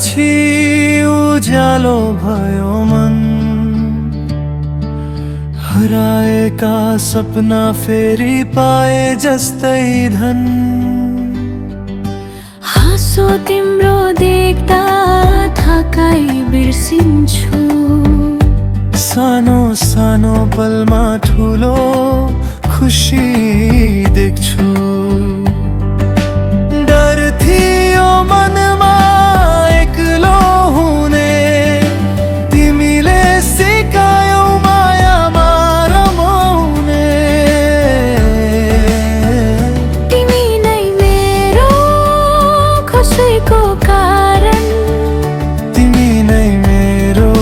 पछि उज्यालो भयो मन, हराएका सपना फेरि पाए जस्तै धन। हाँसो तिम्रो देख्दा थकाइ बिर्सिन्छु, सानो सानो पलमा ठुलो खुसी देख्छु। डर थियो मनमा एक्लो हुने, तिमीले सिकायौ मायामा रमाउने। तिमी नै मेरो खुसीको कारण, तिमी नै मेरो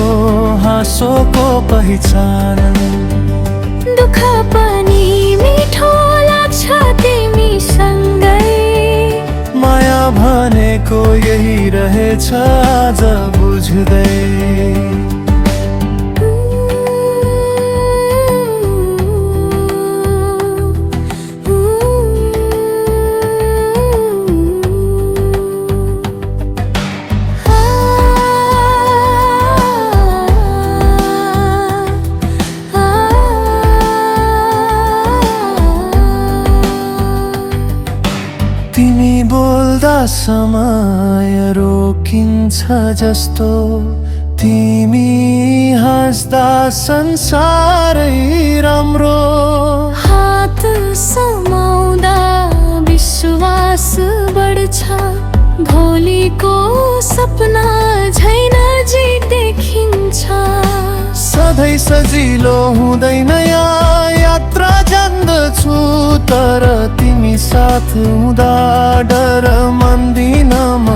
हाँसोको पहिचान। दुःख पनि मिठो लाग्छ तिमी सँगै, माया भनेको यही रहेछ आज बुझ्दै। तिमी बोल्दा समय रोकिन्छ जस्तो, तिमी हाँस्दा संसारै राम्रो। हात समाउँदा विश्वास बढ्छ, भोलिको सपना झै नजिक देखिन्छ। सधैँ सजिलो हुँदैन यात्रा जान्दछु, तर तिमी साथ हुँदा डर मान्दिन म।